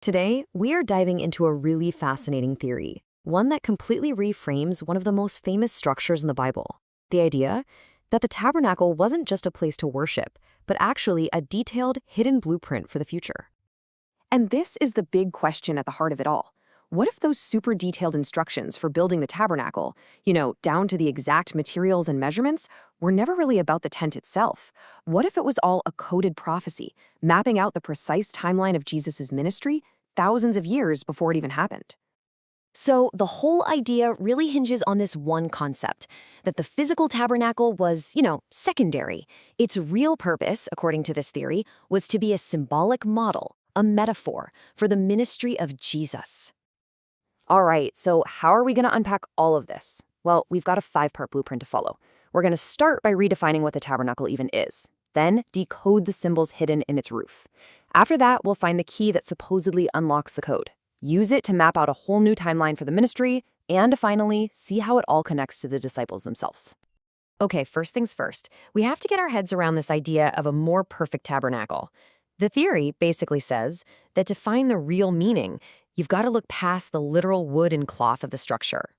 Today, we are diving into a really fascinating theory, one that completely reframes one of the most famous structures in the Bible. The idea that the tabernacle wasn't just a place to worship, but actually a detailed, hidden blueprint for the future. And this is the big question at the heart of it all. What if those super detailed instructions for building the tabernacle, down to the exact materials and measurements, were never really about the tent itself? What if it was all a coded prophecy, mapping out the precise timeline of Jesus' ministry thousands of years before it even happened? So, the whole idea really hinges on this one concept that the physical tabernacle was, secondary. Its real purpose, according to this theory, was to be a symbolic model, a metaphor for the ministry of Jesus. All right, so how are we going to unpack all of this? Well, we've got a 5-part blueprint to follow. We're going to start by redefining what the tabernacle even is, then decode the symbols hidden in its roof. After that, we'll find the key that supposedly unlocks the code, use it to map out a whole new timeline for the ministry, and finally, see how it all connects to the disciples themselves. Okay, first things first, we have to get our heads around this idea of a more perfect tabernacle. The theory basically says that to find the real meaning, you've got to look past the literal wood and cloth of the structure.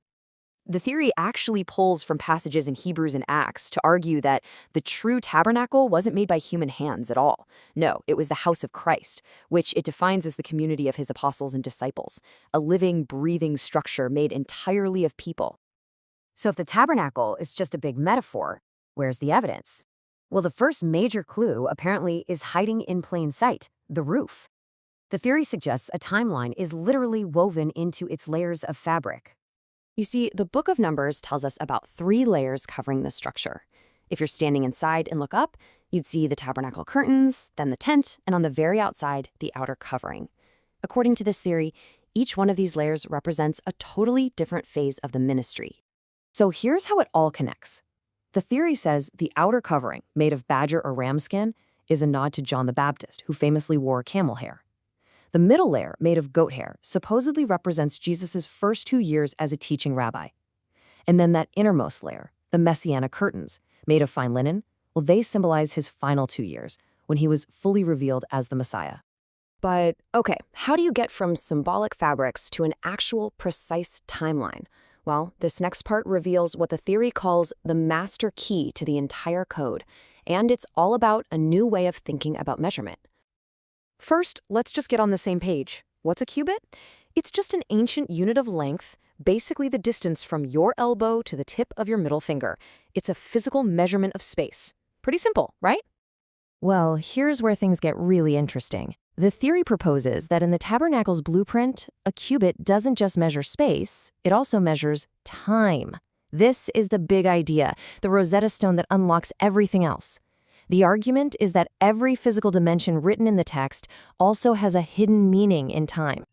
The theory actually pulls from passages in Hebrews and Acts to argue that the true tabernacle wasn't made by human hands at all. No, it was the house of Christ, which it defines as the community of his apostles and disciples, a living, breathing structure made entirely of people. So if the tabernacle is just a big metaphor, where's the evidence? Well, the first major clue apparently is hiding in plain sight, the roof. The theory suggests a timeline is literally woven into its layers of fabric. You see, the book of Numbers tells us about 3 layers covering the structure. If you're standing inside and look up, you'd see the tabernacle curtains, then the tent, and on the very outside, the outer covering. According to this theory, each one of these layers represents a totally different phase of the ministry. So here's how it all connects. The theory says the outer covering, made of badger or ram skin, is a nod to John the Baptist, who famously wore camel hair. The middle layer, made of goat hair, supposedly represents Jesus' first 2 years as a teaching rabbi. And then that innermost layer, the messianic curtains, made of fine linen, well, they symbolize his final 2 years, when he was fully revealed as the Messiah. But, okay, how do you get from symbolic fabrics to an actual, precise timeline? Well, this next part reveals what the theory calls the master key to the entire code, and it's all about a new way of thinking about measurement. First, let's just get on the same page. What's a cubit? It's just an ancient unit of length, basically the distance from your elbow to the tip of your middle finger. It's a physical measurement of space. Pretty simple, right? Well, here's where things get really interesting. The theory proposes that in the tabernacle's blueprint, a cubit doesn't just measure space, it also measures time. This is the big idea, the Rosetta Stone that unlocks everything else. The argument is that every physical dimension written in the text also has a hidden meaning in time.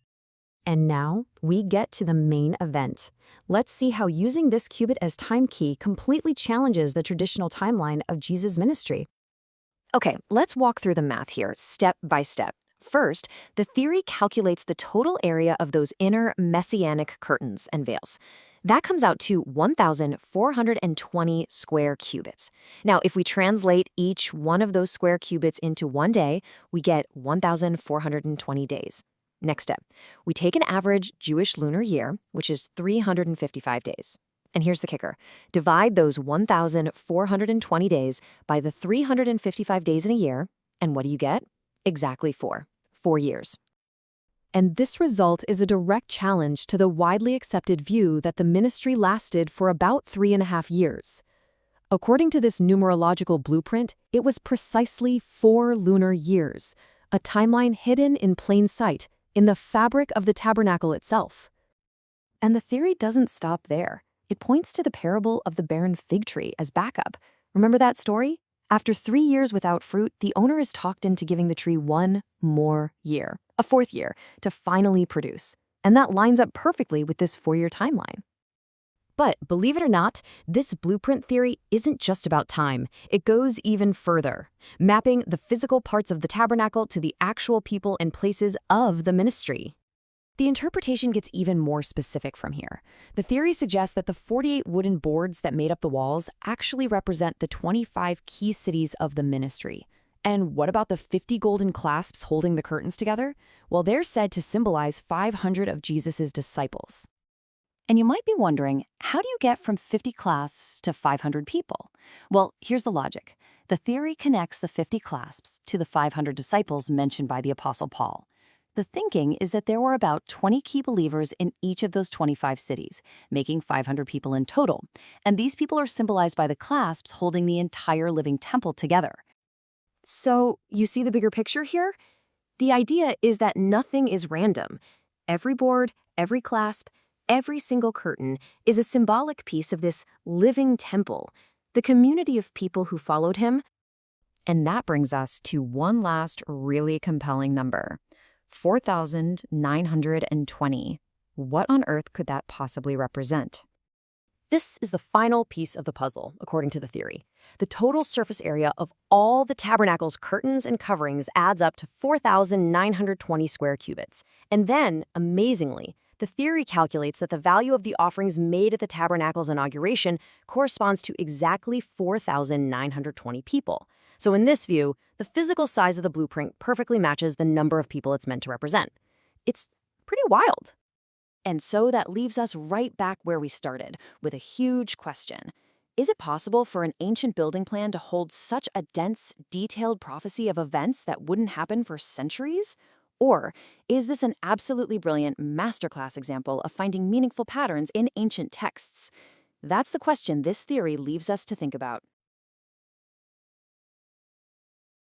And now we get to the main event. Let's see how using this cubit as time key completely challenges the traditional timeline of Jesus' ministry. Okay, let's walk through the math here, step by step. First, the theory calculates the total area of those inner messianic curtains and veils. That comes out to 1,420 square cubits. Now, if we translate each one of those square cubits into 1 day, we get 1,420 days. Next step, we take an average Jewish lunar year, which is 355 days. And here's the kicker. Divide those 1,420 days by the 355 days in a year, and what do you get? Exactly 4 years. And this result is a direct challenge to the widely accepted view that the ministry lasted for about 3.5 years. According to this numerological blueprint, it was precisely 4 lunar years, a timeline hidden in plain sight in the fabric of the tabernacle itself. And the theory doesn't stop there. It points to the parable of the barren fig tree as backup. Remember that story? After 3 years without fruit, the owner is talked into giving the tree 1 more year, a 4th year, to finally produce. And that lines up perfectly with this 4-year timeline. But believe it or not, this blueprint theory isn't just about time. It goes even further, mapping the physical parts of the tabernacle to the actual people and places of the ministry. The interpretation gets even more specific from here. The theory suggests that the 48 wooden boards that made up the walls actually represent the 25 key cities of the ministry. And what about the 50 golden clasps holding the curtains together? Well, they're said to symbolize 500 of Jesus's disciples. And you might be wondering, how do you get from 50 clasps to 500 people? Well, here's the logic. The theory connects the 50 clasps to the 500 disciples mentioned by the Apostle Paul. The thinking is that there were about 20 key believers in each of those 25 cities, making 500 people in total. And these people are symbolized by the clasps holding the entire living temple together. So, you see the bigger picture here? The idea is that nothing is random. Every board, every clasp, every single curtain is a symbolic piece of this living temple, the community of people who followed him. And that brings us to one last really compelling number, 4,920. What on earth could that possibly represent? This is the final piece of the puzzle, according to the theory. The total surface area of all the tabernacle's curtains and coverings adds up to 4,920 square cubits. And then, amazingly, the theory calculates that the value of the offerings made at the tabernacle's inauguration corresponds to exactly 4,920 people. So in this view, the physical size of the blueprint perfectly matches the number of people it's meant to represent. It's pretty wild. And so that leaves us right back where we started, with a huge question. Is it possible for an ancient building plan to hold such a dense, detailed prophecy of events that wouldn't happen for centuries? Or is this an absolutely brilliant masterclass example of finding meaningful patterns in ancient texts? That's the question this theory leaves us to think about.